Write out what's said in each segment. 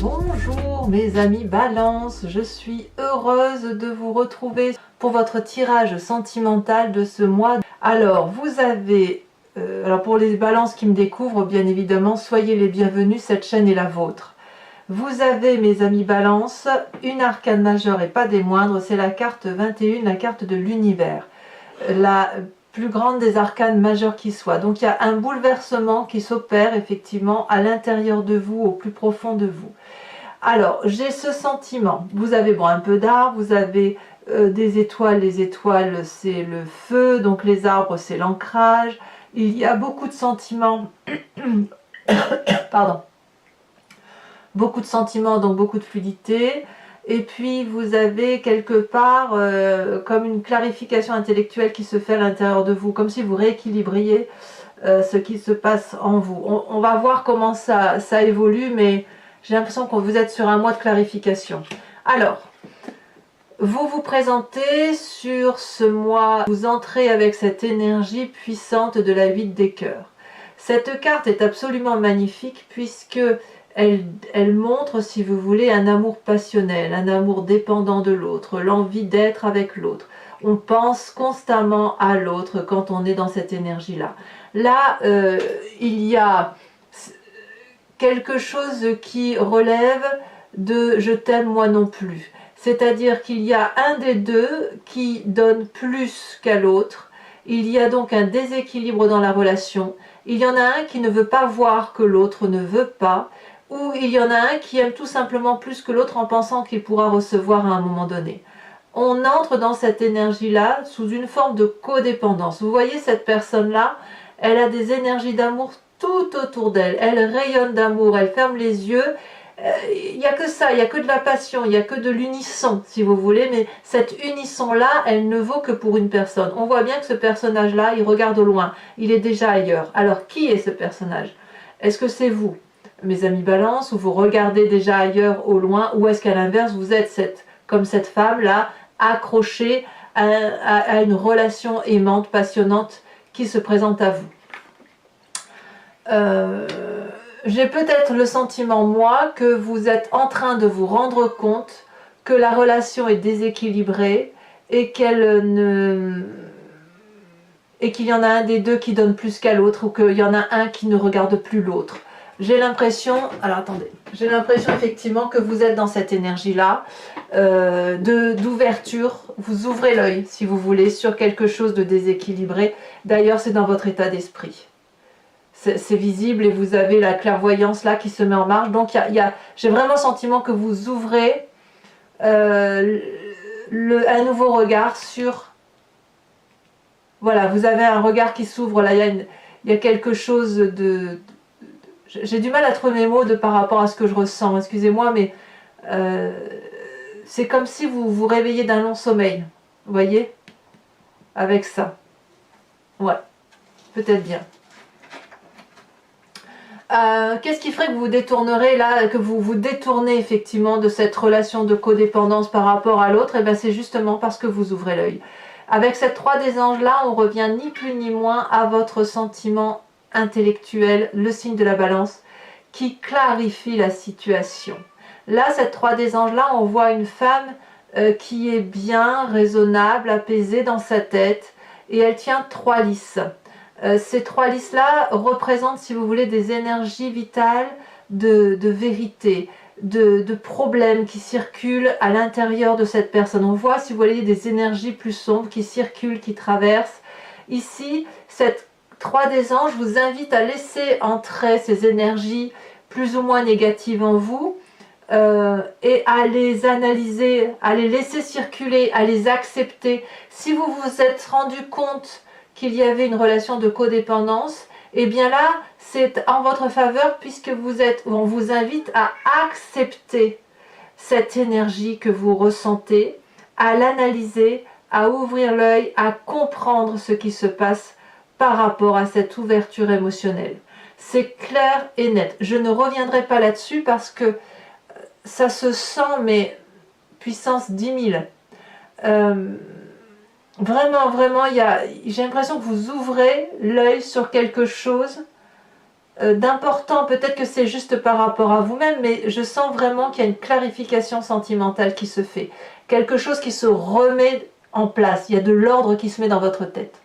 Bonjour mes amis Balance, je suis heureuse de vous retrouver pour votre tirage sentimental de ce mois. Alors vous avez, pour les balances qui me découvrent, bien évidemment, soyez les bienvenus, cette chaîne est la vôtre. Vous avez mes amis Balance, une arcane majeure et pas des moindres, c'est la carte 21, la carte de l'univers. La plus grande des arcanes majeures qui soit. Donc il y a un bouleversement qui s'opère effectivement à l'intérieur de vous, au plus profond de vous. Alors, j'ai ce sentiment. Vous avez un peu d'arbres, vous avez des étoiles. Les étoiles, c'est le feu. Donc, les arbres, c'est l'ancrage. Il y a beaucoup de sentiments. Pardon. Beaucoup de sentiments, donc beaucoup de fluidité. Et puis, vous avez quelque part comme une clarification intellectuelle qui se fait à l'intérieur de vous. Comme si vous rééquilibriez ce qui se passe en vous. On va voir comment ça évolue, mais j'ai l'impression que vous êtes sur un mois de clarification. Alors, vous vous présentez sur ce mois, vous entrez avec cette énergie puissante de la 8 des cœurs. Cette carte est absolument magnifique puisque elle montre, si vous voulez, un amour passionnel, un amour dépendant de l'autre, l'envie d'être avec l'autre. On pense constamment à l'autre quand on est dans cette énergie-là. Là, il y a quelque chose qui relève de « je t'aime moi non plus ». C'est-à-dire qu'il y a un des deux qui donne plus qu'à l'autre. Il y a donc un déséquilibre dans la relation. Il y en a un qui ne veut pas voir que l'autre ne veut pas. Ou il y en a un qui aime tout simplement plus que l'autre en pensant qu'il pourra recevoir à un moment donné. On entre dans cette énergie-là sous une forme de codépendance. Vous voyez cette personne-là, elle a des énergies d'amour tout autour d'elle, elle rayonne d'amour, elle ferme les yeux, il n'y a que ça, il n'y a que de la passion, il n'y a que de l'unisson si vous voulez, mais cette unisson-là, elle ne vaut que pour une personne. On voit bien que ce personnage-là, il regarde au loin, il est déjà ailleurs. Alors qui est ce personnage? Est-ce que c'est vous, mes amis Balance, où vous regardez déjà ailleurs au loin, ou est-ce qu'à l'inverse, vous êtes comme cette femme-là, accrochée à une relation aimante, passionnante qui se présente à vous? J'ai peut-être le sentiment, moi, que vous êtes en train de vous rendre compte que la relation est déséquilibrée et qu'il y en a un des deux qui donne plus qu'à l'autre ou qu'il y en a un qui ne regarde plus l'autre. J'ai l'impression, alors attendez, j'ai l'impression effectivement que vous êtes dans cette énergie-là d'ouverture. Vous ouvrez l'œil, si vous voulez, sur quelque chose de déséquilibré. D'ailleurs, c'est dans votre état d'esprit. C'est visible et vous avez la clairvoyance là qui se met en marche. Donc j'ai vraiment le sentiment que vous ouvrez un nouveau regard sur... Voilà, vous avez un regard qui s'ouvre là, il y a quelque chose de... J'ai du mal à trouver mes mots par rapport à ce que je ressens, excusez-moi, mais c'est comme si vous vous réveillez d'un long sommeil, vous voyez, avec ça. Ouais, peut-être bien. Qu'est-ce qui ferait que vous vous détournerez là, que vous vous détournez effectivement de cette relation de codépendance par rapport à l'autre? Et bien c'est justement parce que vous ouvrez l'œil. Avec cette 3 des anges là, on revient ni plus ni moins à votre sentiment intellectuel, le signe de la balance, qui clarifie la situation. Là, cette 3 des anges là, on voit une femme qui est bien, raisonnable, apaisée dans sa tête, et elle tient 3 lys. Ces 3 lys-là représentent, si vous voulez, des énergies vitales de vérité, de problèmes qui circulent à l'intérieur de cette personne. On voit, si vous voulez, des énergies plus sombres qui circulent, qui traversent. Ici, cette 3 des anges vous invite à laisser entrer ces énergies plus ou moins négatives en vous et à les analyser, à les laisser circuler, à les accepter. Si vous vous êtes rendu compte qu'il y avait une relation de codépendance, et bien là, c'est en votre faveur puisque on vous invite à accepter cette énergie que vous ressentez, à l'analyser, à ouvrir l'œil, à comprendre ce qui se passe par rapport à cette ouverture émotionnelle. C'est clair et net. Je ne reviendrai pas là-dessus parce que ça se sent, mais puissance 10 000. Vraiment, j'ai l'impression que vous ouvrez l'œil sur quelque chose d'important. Peut-être que c'est juste par rapport à vous-même, mais je sens vraiment qu'il y a une clarification sentimentale qui se fait. Quelque chose qui se remet en place. Il y a de l'ordre qui se met dans votre tête.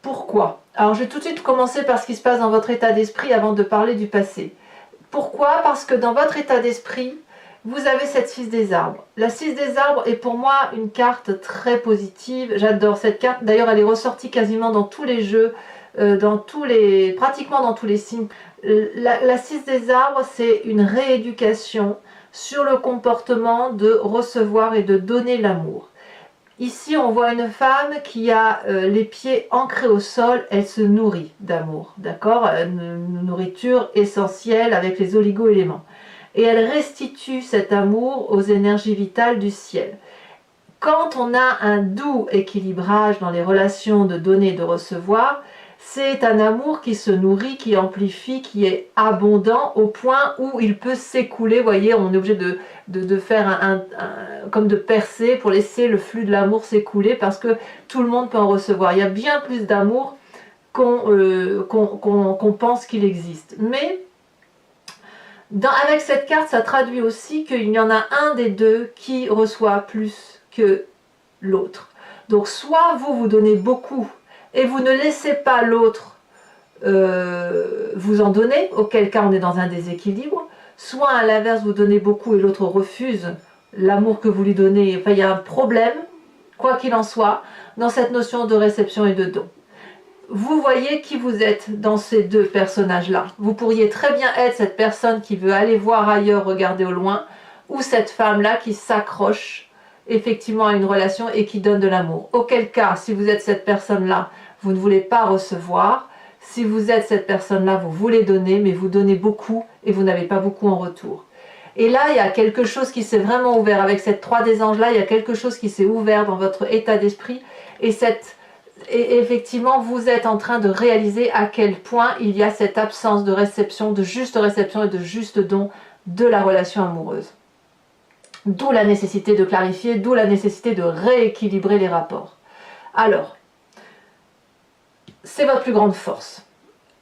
Pourquoi? Alors je vais tout de suite commencer par ce qui se passe dans votre état d'esprit avant de parler du passé. Pourquoi? Parce que dans votre état d'esprit, vous avez cette 6 des arbres. La 6 des arbres est pour moi une carte très positive. J'adore cette carte. D'ailleurs, elle est ressortie quasiment dans tous les jeux, pratiquement dans tous les signes. La 6 des arbres, c'est une rééducation sur le comportement de recevoir et de donner l'amour. Ici, on voit une femme qui a les pieds ancrés au sol, elle se nourrit d'amour, d'accord? Une nourriture essentielle avec les oligo-éléments. Et elle restitue cet amour aux énergies vitales du ciel. Quand on a un doux équilibrage dans les relations de donner et de recevoir, c'est un amour qui se nourrit, qui amplifie, qui est abondant au point où il peut s'écouler. Vous voyez, on est obligé de faire comme de percer pour laisser le flux de l'amour s'écouler parce que tout le monde peut en recevoir. Il y a bien plus d'amour qu'on pense qu'il existe. Mais avec cette carte, ça traduit aussi qu'il y en a un des deux qui reçoit plus que l'autre. Donc soit vous donnez beaucoup et vous ne laissez pas l'autre vous en donner, auquel cas on est dans un déséquilibre, soit à l'inverse vous donnez beaucoup et l'autre refuse l'amour que vous lui donnez. Enfin, il y a un problème, quoi qu'il en soit, dans cette notion de réception et de don. Vous voyez qui vous êtes dans ces deux personnages-là. Vous pourriez très bien être cette personne qui veut aller voir ailleurs, regarder au loin, ou cette femme-là qui s'accroche effectivement à une relation et qui donne de l'amour. Auquel cas, si vous êtes cette personne-là, vous ne voulez pas recevoir. Si vous êtes cette personne-là, vous voulez donner, mais vous donnez beaucoup et vous n'avez pas beaucoup en retour. Et là, il y a quelque chose qui s'est vraiment ouvert. Avec cette 3 des anges-là, il y a quelque chose qui s'est ouvert dans votre état d'esprit. Et effectivement, vous êtes en train de réaliser à quel point il y a cette absence de réception, de juste réception et de juste don de la relation amoureuse. D'où la nécessité de clarifier, d'où la nécessité de rééquilibrer les rapports. Alors, c'est votre plus grande force.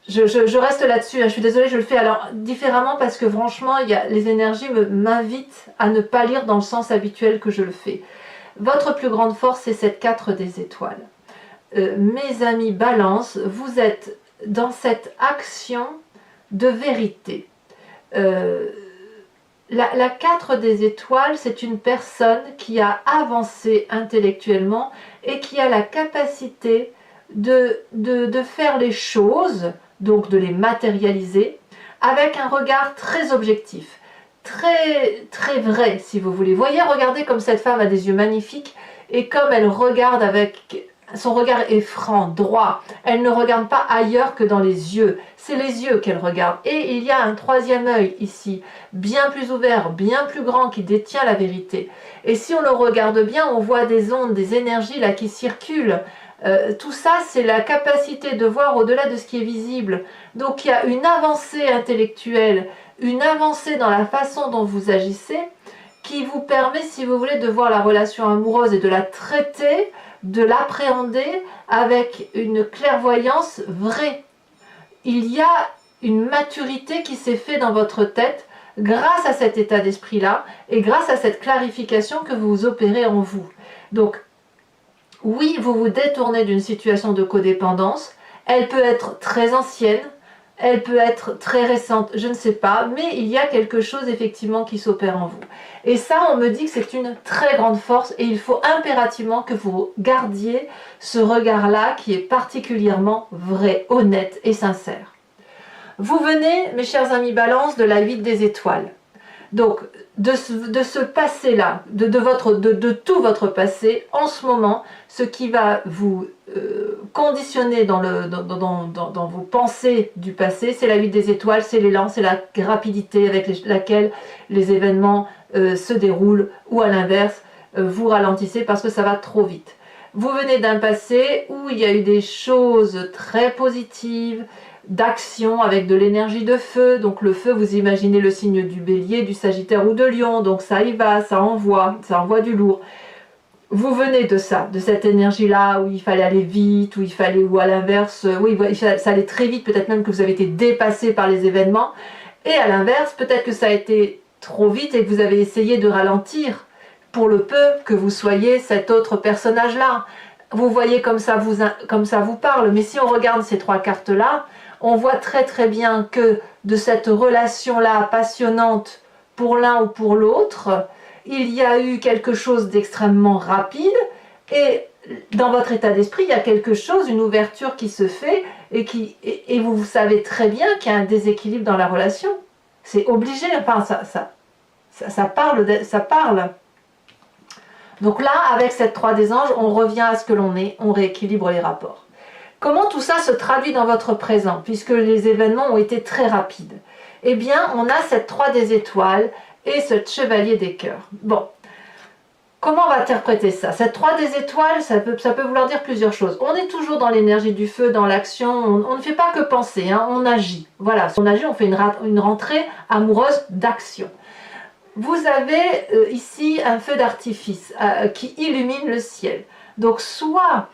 Je reste là-dessus, hein, je suis désolée, je le fais alors différemment parce que franchement, les énergies m'invitent à ne pas lire dans le sens habituel que je le fais. Votre plus grande force, c'est cette 4 des étoiles. Mes amis Balance, vous êtes dans cette action de vérité. La 4 des étoiles, c'est une personne qui a avancé intellectuellement et qui a la capacité de faire les choses, donc de les matérialiser, avec un regard très objectif, très, très vrai, si vous voulez. Voyez, regardez comme cette femme a des yeux magnifiques, et comme elle regarde avec... Son regard est franc, droit. Elle ne regarde pas ailleurs que dans les yeux. C'est les yeux qu'elle regarde. Et il y a un troisième œil ici, bien plus ouvert, bien plus grand, qui détient la vérité. Et si on le regarde bien, on voit des ondes, des énergies là qui circulent. Tout ça, c'est la capacité de voir au-delà de ce qui est visible. Donc il y a une avancée intellectuelle, une avancée dans la façon dont vous agissez, qui vous permet, si vous voulez, de voir la relation amoureuse et de la traiter, de l'appréhender avec une clairvoyance vraie. Il y a une maturité qui s'est faite dans votre tête grâce à cet état d'esprit-là et grâce à cette clarification que vous opérez en vous. Donc, oui, vous vous détournez d'une situation de codépendance. Elle peut être très ancienne, elle peut être très récente, je ne sais pas, mais il y a quelque chose effectivement qui s'opère en vous. Et ça, on me dit que c'est une très grande force et il faut impérativement que vous gardiez ce regard-là qui est particulièrement vrai, honnête et sincère. Vous venez, mes chers amis Balance, de la 8 des étoiles. Donc, de ce passé-là, de tout votre passé, en ce moment, ce qui va vous conditionner dans vos pensées du passé, c'est la 8 des étoiles, c'est l'élan, c'est la rapidité avec laquelle les événements se déroulent, ou à l'inverse, vous ralentissez parce que ça va trop vite. Vous venez d'un passé où il y a eu des choses très positives, d'action avec de l'énergie de feu. Donc le feu, vous imaginez le signe du bélier, du sagittaire ou de lion, donc ça y va, ça envoie du lourd. vous venez de ça, de cette énergie-là où il fallait aller vite, où il fallait, ou à l'inverse, oui, ça allait très vite, peut-être même que vous avez été dépassé par les événements, et à l'inverse, peut-être que ça a été trop vite et que vous avez essayé de ralentir pour le peu que vous soyez cet autre personnage-là. Vous voyez comme ça vous parle, mais si on regarde ces trois cartes-là, on voit très très bien que de cette relation-là passionnante pour l'un ou pour l'autre, il y a eu quelque chose d'extrêmement rapide et dans votre état d'esprit, il y a quelque chose, une ouverture qui se fait et vous savez très bien qu'il y a un déséquilibre dans la relation. C'est obligé, enfin ça parle. Donc là, avec cette 3 des anges, on revient à ce que l'on est, on rééquilibre les rapports. Comment tout ça se traduit dans votre présent, puisque les événements ont été très rapides? Eh bien, on a cette 3 des étoiles et ce chevalier des cœurs. Bon, comment on va interpréter ça? Cette 3 des étoiles, ça peut vouloir dire plusieurs choses. On est toujours dans l'énergie du feu, dans l'action, on ne fait pas que penser, hein, on agit. Voilà, on agit, on fait une rentrée amoureuse d'action. Vous avez ici un feu d'artifice qui illumine le ciel. Donc soit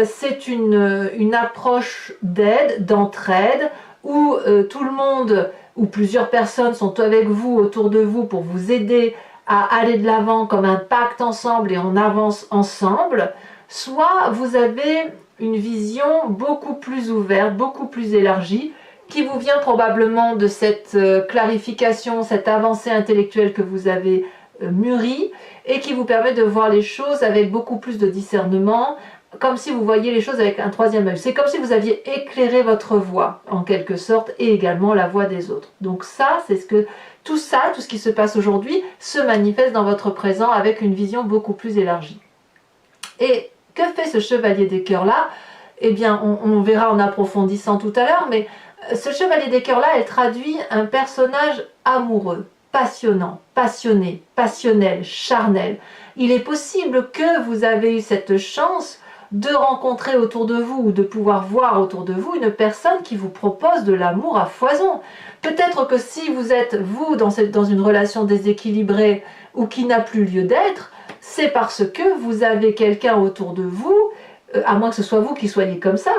c'est une approche d'aide, d'entraide, où tout le monde ou plusieurs personnes sont avec vous, autour de vous, pour vous aider à aller de l'avant comme un pacte ensemble et on avance ensemble, soit vous avez une vision beaucoup plus ouverte, beaucoup plus élargie, qui vous vient probablement de cette clarification, cette avancée intellectuelle que vous avez mûrie et qui vous permet de voir les choses avec beaucoup plus de discernement, comme si vous voyiez les choses avec un troisième œil. C'est comme si vous aviez éclairé votre voie, en quelque sorte, et également la voie des autres. Donc ça, c'est tout ce qui se passe aujourd'hui, se manifeste dans votre présent avec une vision beaucoup plus élargie. Et que fait ce chevalier des cœurs-là? Eh bien, on verra en approfondissant tout à l'heure, mais ce chevalier des cœurs-là, elle traduit un personnage amoureux, passionnant, passionné, passionnel, charnel. Il est possible que vous avez eu cette chance de rencontrer autour de vous ou de pouvoir voir autour de vous une personne qui vous propose de l'amour à foison. Peut-être que si vous êtes, vous, dans une relation déséquilibrée ou qui n'a plus lieu d'être, c'est parce que vous avez quelqu'un autour de vous, à moins que ce soit vous qui soyez comme ça,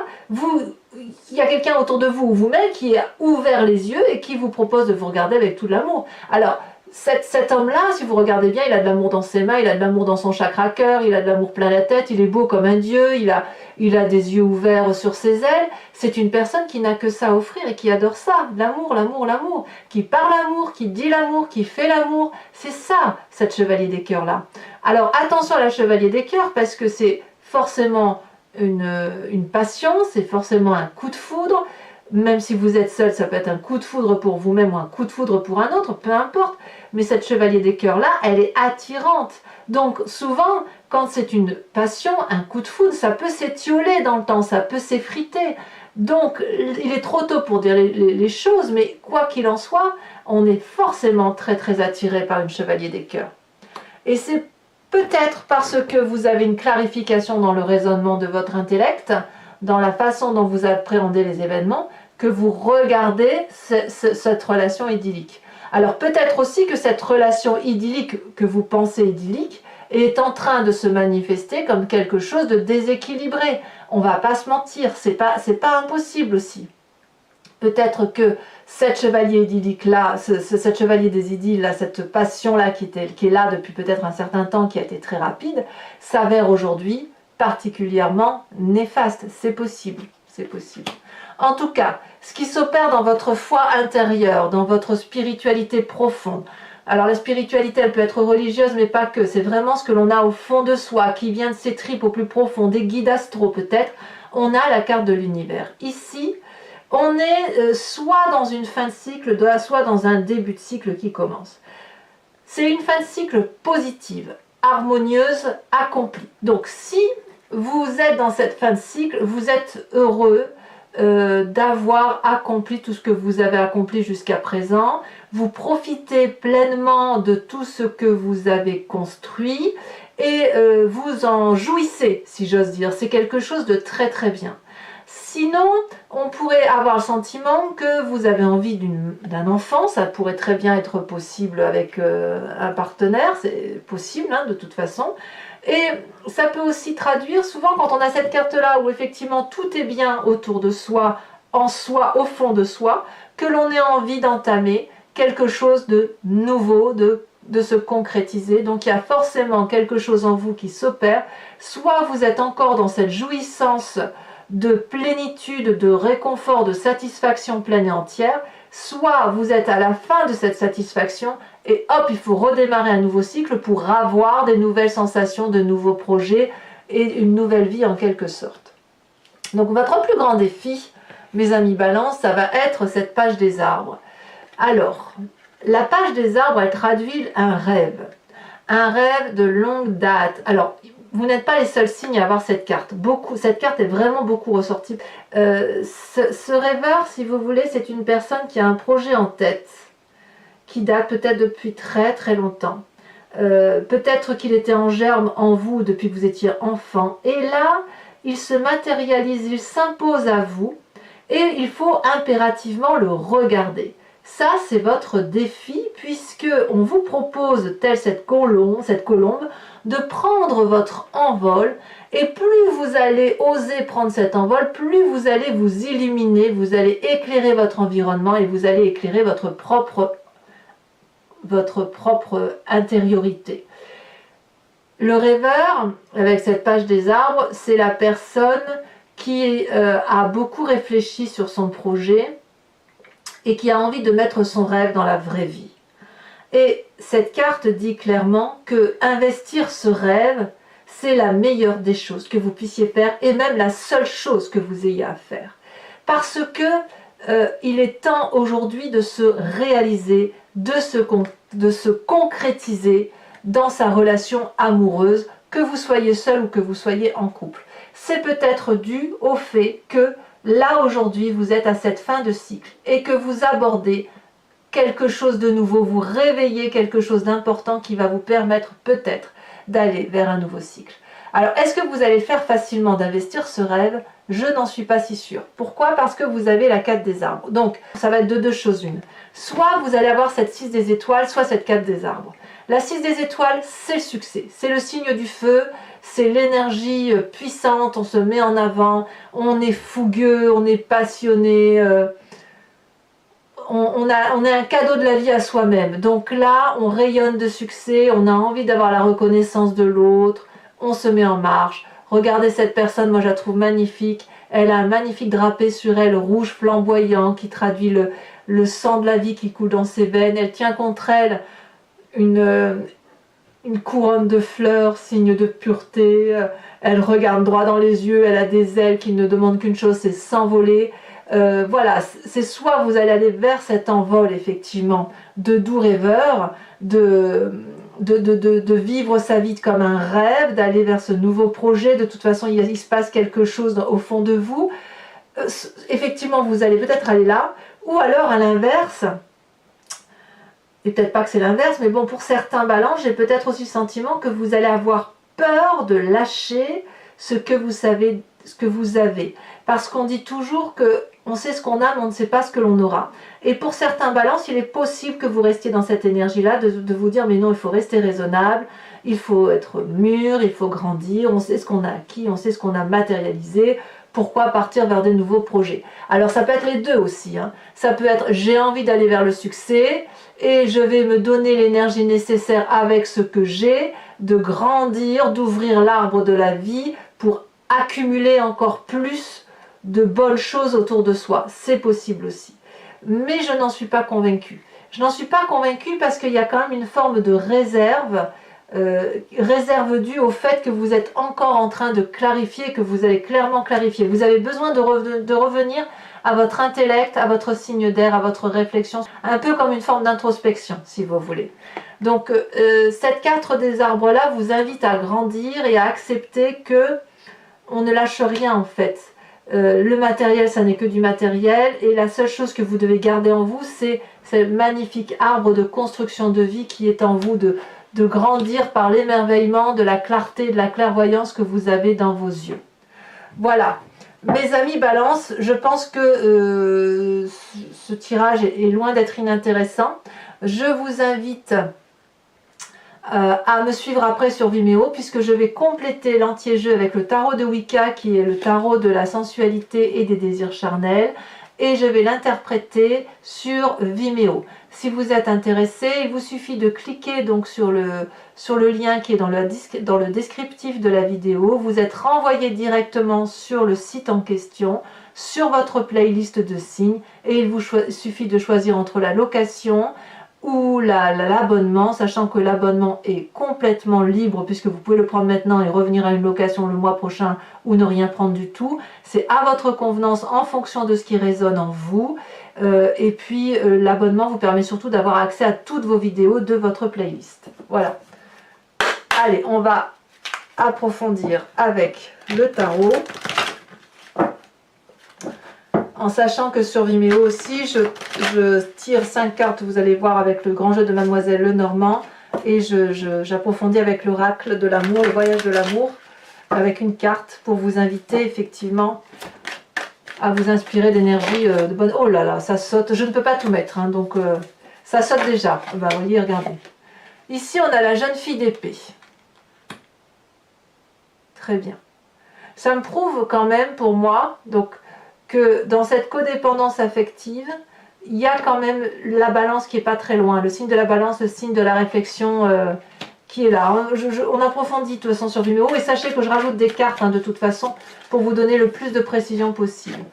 il y a quelqu'un autour de vous ou vous-même qui a ouvert les yeux et qui vous propose de vous regarder avec tout l'amour. Alors, cet homme-là, si vous regardez bien, il a de l'amour dans ses mains, il a de l'amour dans son chakra cœur, il a de l'amour plein la tête, il est beau comme un dieu, il a des yeux ouverts sur ses ailes. C'est une personne qui n'a que ça à offrir et qui adore ça, l'amour, l'amour, l'amour, qui parle l'amour, qui dit l'amour, qui fait l'amour. C'est ça, cette chevalier des cœurs-là. Alors, attention à la chevalier des cœurs, parce que c'est forcément une passion, c'est forcément un coup de foudre. Même si vous êtes seul, ça peut être un coup de foudre pour vous-même ou un coup de foudre pour un autre, peu importe. Mais cette chevalier des cœurs-là, elle est attirante. Donc souvent, quand c'est une passion, un coup de foudre, ça peut s'étioler dans le temps, ça peut s'effriter. Donc il est trop tôt pour dire les choses, mais quoi qu'il en soit, on est forcément très très attiré par une chevalier des cœurs. Et c'est peut-être parce que vous avez une clarification dans le raisonnement de votre intellect, dans la façon dont vous appréhendez les événements, que vous regardez cette relation idyllique. Alors peut-être aussi que cette relation idyllique que vous pensez idyllique est en train de se manifester comme quelque chose de déséquilibré. On va pas se mentir, c'est pas impossible aussi. Peut-être que cette chevalier idyllique-là, cette chevalier des idylles, cette passion-là qui est là depuis peut-être un certain temps, qui a été très rapide, s'avère aujourd'hui particulièrement néfaste. C'est possible, c'est possible. En tout cas, ce qui s'opère dans votre foi intérieure, dans votre spiritualité profonde, alors la spiritualité, elle peut être religieuse, mais pas que, c'est vraiment ce que l'on a au fond de soi, qui vient de ses tripes au plus profond, des guides astraux peut-être, on a la carte de l'univers. Ici, on est soit dans une fin de cycle, soit dans un début de cycle qui commence. C'est une fin de cycle positive, harmonieuse, accomplie. Donc si vous êtes dans cette fin de cycle, vous êtes heureux d'avoir accompli tout ce que vous avez accompli jusqu'à présent. Vous profitez pleinement de tout ce que vous avez construit et vous en jouissez, si j'ose dire. C'est quelque chose de très très bien. Sinon, on pourrait avoir le sentiment que vous avez envie d'un enfant, ça pourrait très bien être possible avec un partenaire, c'est possible de toute façon. Et ça peut aussi traduire, souvent quand on a cette carte-là où effectivement tout est bien autour de soi, en soi, au fond de soi, que l'on ait envie d'entamer quelque chose de nouveau, de se concrétiser. Donc il y a forcément quelque chose en vous qui s'opère. Soit vous êtes encore dans cette jouissance de plénitude, de réconfort, de satisfaction pleine et entière, soit vous êtes à la fin de cette satisfaction et hop, il faut redémarrer un nouveau cycle pour avoir des nouvelles sensations, de nouveaux projets et une nouvelle vie en quelque sorte. Donc votre plus grand défi, mes amis Balance, ça va être cette page des arbres. Alors, la page des arbres, elle traduit un rêve de longue date. Alors, vous n'êtes pas les seuls signes à avoir cette carte. Cette carte est vraiment beaucoup ressortie. Ce rêveur, si vous voulez, c'est une personne qui a un projet en tête, qui date peut-être depuis très très longtemps. Peut-être qu'il était en germe en vous depuis que vous étiez enfant. Et là, il se matérialise, il s'impose à vous et il faut impérativement le regarder. Ça, c'est votre défi puisque on vous propose, telle cette colombe, de prendre votre envol et plus vous allez oser prendre cet envol, plus vous allez vous illuminer, vous allez éclairer votre environnement et vous allez éclairer votre propre intériorité. Le rêveur, avec cette page des arbres, c'est la personne qui a beaucoup réfléchi sur son projet et qui a envie de mettre son rêve dans la vraie vie. Et cette carte dit clairement que investir ce rêve, c'est la meilleure des choses que vous puissiez faire et même la seule chose que vous ayez à faire. Parce que il est temps aujourd'hui de se réaliser, de se concrétiser dans sa relation amoureuse, que vous soyez seul ou que vous soyez en couple. C'est peut-être dû au fait que là aujourd'hui vous êtes à cette fin de cycle et que vous abordez quelque chose de nouveau, vous réveillez quelque chose d'important qui va vous permettre peut-être d'aller vers un nouveau cycle. Alors est-ce que vous allez le faire facilement d'investir ce rêve? Je n'en suis pas si sûre. Pourquoi? Parce que vous avez la 4 des arbres. Donc ça va être de deux choses une. Soit vous allez avoir cette 6 des étoiles, soit cette 4 des arbres. La 6 des étoiles, c'est le succès, c'est le signe du feu, c'est l'énergie puissante, on se met en avant, on est fougueux, on est passionné, on est un cadeau de la vie à soi-même. Donc là, on rayonne de succès, on a envie d'avoir la reconnaissance de l'autre, on se met en marche. Regardez cette personne, moi je la trouve magnifique, elle a un magnifique drapé sur elle, rouge flamboyant, qui traduit le sang de la vie qui coule dans ses veines. Elle tient contre elle une couronne de fleurs, signe de pureté, elle regarde droit dans les yeux, elle a des ailes qui ne demandent qu'une chose, c'est s'envoler. Voilà, c'est soit vous allez aller vers cet envol effectivement de doux rêveur, de vivre sa vie comme un rêve, d'aller vers ce nouveau projet, de toute façon il se passe quelque chose au fond de vous, effectivement vous allez peut-être aller là, ou alors à l'inverse, et peut-être pas que c'est l'inverse, mais bon, pour certains balances, j'ai peut-être aussi le sentiment que vous allez avoir peur de lâcher ce que vous savez, ce que vous avez. Parce qu'on dit toujours que on sait ce qu'on a, mais on ne sait pas ce que l'on aura. Et pour certains balances, il est possible que vous restiez dans cette énergie-là, de vous dire, mais non, il faut rester raisonnable, il faut être mûr, il faut grandir, on sait ce qu'on a acquis, on sait ce qu'on a matérialisé. Pourquoi partir vers des nouveaux projets? Alors ça peut être les deux aussi, hein. Ça peut être j'ai envie d'aller vers le succès et je vais me donner l'énergie nécessaire avec ce que j'ai, de grandir, d'ouvrir l'arbre de la vie pour accumuler encore plus de bonnes choses autour de soi. C'est possible aussi. Mais je n'en suis pas convaincue. Je n'en suis pas convaincue parce qu'il y a quand même une forme de réserve due au fait que vous êtes encore en train de clarifier, que vous allez clairement clarifier. Vous avez besoin de revenir à votre intellect, à votre signe d'air, à votre réflexion, un peu comme une forme d'introspection, si vous voulez. Donc, cette 4 des arbres-là vous invite à grandir et à accepter que on ne lâche rien en fait. Le matériel, ça n'est que du matériel, et la seule chose que vous devez garder en vous, c'est ce magnifique arbre de construction de vie qui est en vous, de grandir par l'émerveillement, de la clarté, de la clairvoyance que vous avez dans vos yeux. Voilà. Mes amis Balance, je pense que ce tirage est loin d'être inintéressant. Je vous invite à me suivre après sur Vimeo, puisque je vais compléter l'anti-jeu avec le tarot de Wicca, qui est le tarot de la sensualité et des désirs charnels, et je vais l'interpréter sur Vimeo. Si vous êtes intéressé, il vous suffit de cliquer donc sur le lien qui est dans le descriptif de la vidéo. Vous êtes renvoyé directement sur le site en question, sur votre playlist de signes, et il vous suffit de choisir entre la location ou l'abonnement, sachant que l'abonnement est complètement libre puisque vous pouvez le prendre maintenant et revenir à une location le mois prochain ou ne rien prendre du tout. C'est à votre convenance en fonction de ce qui résonne en vous. Et puis l'abonnement vous permet surtout d'avoir accès à toutes vos vidéos de votre playlist. Voilà. Allez, on va approfondir avec le tarot. En sachant que sur Vimeo aussi, je tire 5 cartes, vous allez voir, avec le grand jeu de Mademoiselle Lenormand. Et j'approfondis avec l'oracle de l'amour, le voyage de l'amour, avec une carte pour vous inviter effectivement à vous inspirer d'énergie de bonne... Oh là là, ça saute, je ne peux pas tout mettre, hein, donc ça saute déjà. Bah, vous voyez, regardez. Ici, on a la jeune fille d'épée. Très bien. Ça me prouve quand même, pour moi, donc... que dans cette codépendance affective, il y a quand même la balance qui n'est pas très loin. Le signe de la balance, le signe de la réflexion qui est là. On approfondit de toute façon sur Vimeo et sachez que je rajoute des cartes de toute façon pour vous donner le plus de précision possible.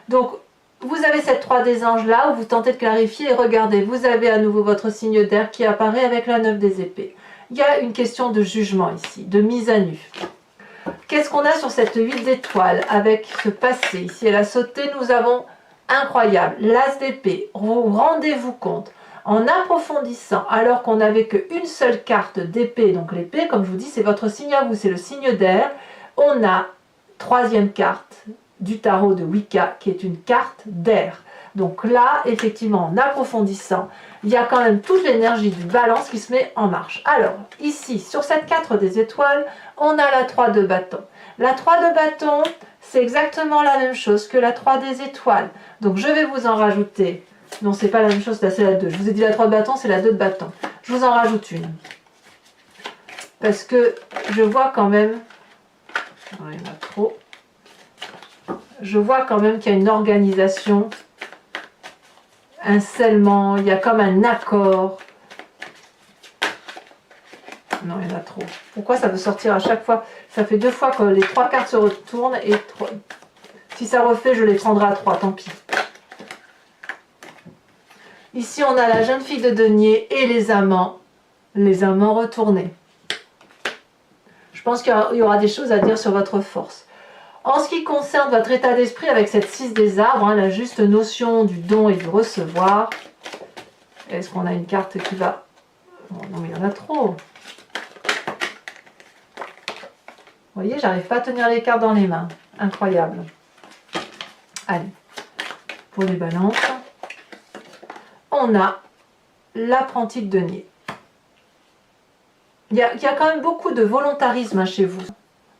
Donc, vous avez cette 3 des anges là où vous tentez de clarifier et regardez, vous avez à nouveau votre signe d'air qui apparaît avec la 9 des épées. Il y a une question de jugement ici, de mise à nu. Qu'est-ce qu'on a sur cette 8 d'étoiles avec ce passé? Ici, elle a sauté, nous avons incroyable, l'as d'épée. Rendez-vous compte, en approfondissant, alors qu'on n'avait qu'une seule carte d'épée, donc l'épée, comme je vous dis, c'est votre signe à vous, c'est le signe d'air. On a 3e carte du tarot de Wicca, qui est une carte d'air. Donc là, effectivement, en approfondissant, il y a quand même toute l'énergie du balance qui se met en marche. Alors, ici, sur cette 4 des étoiles, on a la 3 de bâton. La 3 de bâton, c'est exactement la même chose que la 3 des étoiles. Donc, je vais vous en rajouter. Non, c'est pas la même chose, là, c'est la 2. Je vous ai dit la 3 de bâton, c'est la 2 de bâton. Je vous en rajoute une. Parce que je vois quand même... Oh, il y en a trop. Je vois quand même qu'il y a une organisation... un scellement, il y a comme un accord. Non, il y en a trop. Pourquoi ça veut sortir à chaque fois? Ça fait 2 fois que les 3 cartes se retournent et 3... si ça refait, je les prendrai à 3, tant pis. Ici, on a la jeune fille de denier et les amants retournés. Je pense qu'il y aura des choses à dire sur votre force. En ce qui concerne votre état d'esprit avec cette 6 des arbres, hein, la juste notion du don et du recevoir. Est-ce qu'on a une carte qui va... Oh, non, mais il y en a trop. Vous voyez, j'arrive pas à tenir les cartes dans les mains. Incroyable. Allez, pour les balances, on a l'apprenti de denier. Il y a quand même beaucoup de volontarisme hein, chez vous.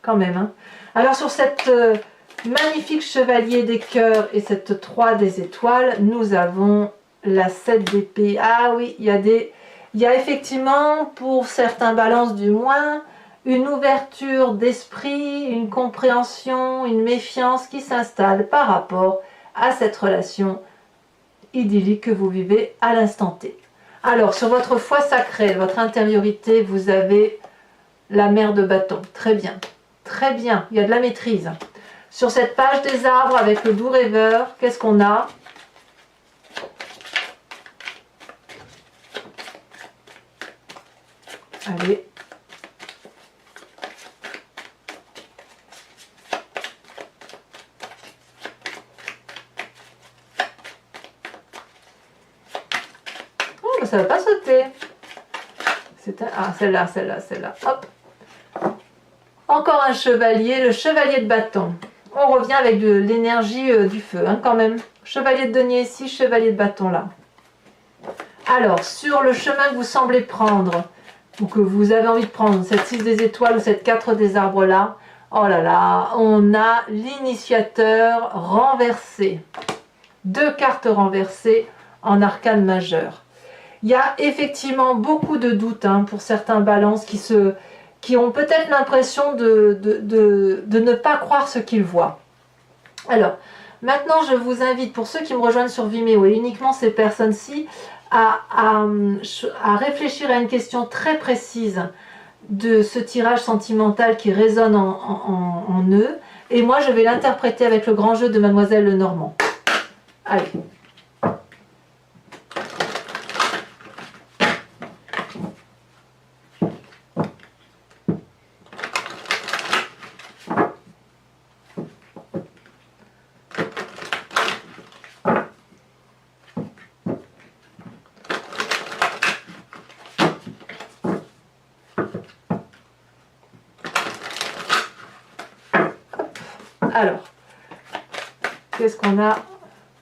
Quand même. Hein. Alors sur cette magnifique chevalier des cœurs et cette 3 des étoiles, nous avons la 7 d'épée. Ah oui, il y a effectivement, pour certains balances du moins, une ouverture d'esprit, une compréhension, une méfiance qui s'installe par rapport à cette relation idyllique que vous vivez à l'instant T. Alors, sur votre foi sacrée, votre intériorité, vous avez la mère de bâton. Très bien. Très bien, il y a de la maîtrise. Sur cette page des arbres avec le doux rêveur, qu'est-ce qu'on a? Allez. Oh, mais ça ne va pas sauter. Ah, celle-là. Hop. Encore un chevalier, le chevalier de bâton. On revient avec de l'énergie du feu, hein, quand même. Chevalier de denier ici, chevalier de bâton là. Alors, sur le chemin que vous semblez prendre, ou que vous avez envie de prendre, cette 6 des étoiles ou cette 4 des arbres là, Oh là là, on a l'initiateur renversé. 2 cartes renversées en arcane majeur. Il y a effectivement beaucoup de doutes pour certains balances qui ont peut-être l'impression de ne pas croire ce qu'ils voient. Alors, maintenant je vous invite, pour ceux qui me rejoignent sur Vimeo et uniquement ces personnes-ci, à réfléchir à une question très précise de ce tirage sentimental qui résonne en eux. Et moi je vais l'interpréter avec le grand jeu de Mademoiselle Lenormand. Allez. Alors, qu'est-ce qu'on a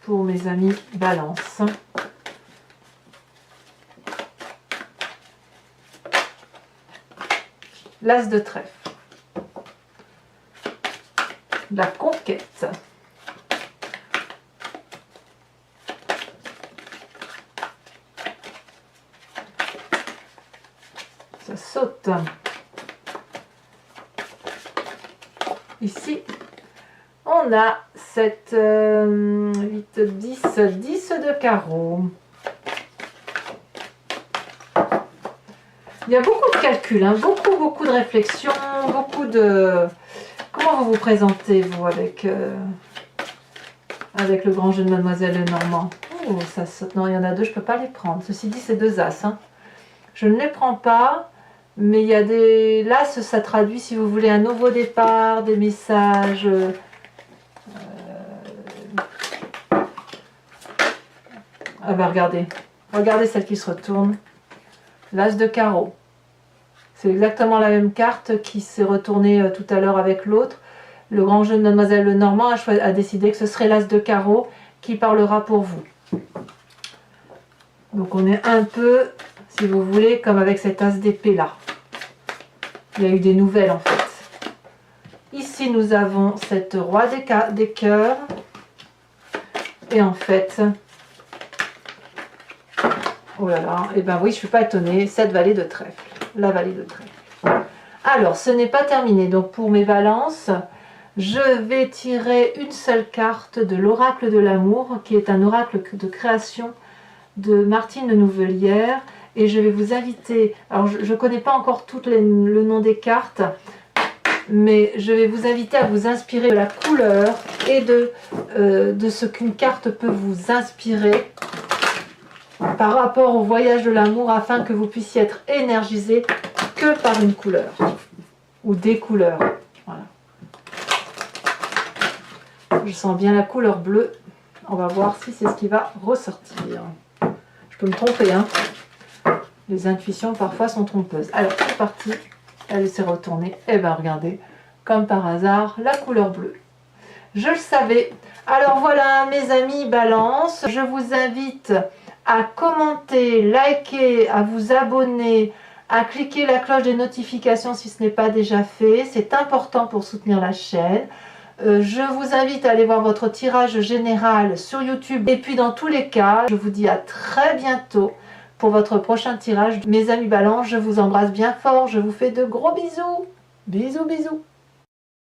pour mes amis Balance? L'As de trèfle. La conquête. Ça saute. Ici, on a cette 8, 10, 10 de carreau. Il y a beaucoup de calculs, beaucoup de réflexion, beaucoup de... Comment vous vous présentez, vous, avec le grand jeu de Mademoiselle Lenormand? Oh, ça saute. Non, il y en a 2, je ne peux pas les prendre. Ceci dit, c'est 2 As. Je ne les prends pas, mais il y a des... L'As, ça traduit, si vous voulez, un nouveau départ, des messages... Ah ben regardez celle qui se retourne. L'As de carreau. C'est exactement la même carte qui s'est retournée tout à l'heure avec l'autre. Le grand jeu de Mademoiselle Lenormand a décidé que ce serait l'As de carreau qui parlera pour vous. Donc on est un peu, si vous voulez, comme avec cet As d'épée là. Il y a eu des nouvelles en fait. Ici nous avons cette roi des cœurs. Et en fait... Oh là là, et ben oui, je ne suis pas étonnée, cette vallée de trèfle, la vallée de trèfle. Alors, ce n'est pas terminé, donc pour mes balances, je vais tirer une seule carte de l'oracle de l'amour, qui est un oracle de création de Martine de Nouvelière, et je vais vous inviter, alors je ne connais pas encore tout le nom des cartes, mais je vais vous inviter à vous inspirer de la couleur et de ce qu'une carte peut vous inspirer par rapport au voyage de l'amour, afin que vous puissiez être énergisé que par une couleur ou des couleurs. Voilà. Je sens bien la couleur bleue. On va voir si c'est ce qui va ressortir. Je peux me tromper, Les intuitions parfois sont trompeuses. Alors c'est parti. Elle s'est retournée. Et bien regardez, comme par hasard, la couleur bleue. Je le savais. Alors voilà mes amis Balance. Je vous invite à commenter, liker, à vous abonner, à cliquer la cloche des notifications si ce n'est pas déjà fait. C'est important pour soutenir la chaîne. Je vous invite à aller voir votre tirage général sur YouTube. Et puis dans tous les cas, je vous dis à très bientôt pour votre prochain tirage. Mes amis Balance, je vous embrasse bien fort. Je vous fais de gros bisous. Bisous, bisous.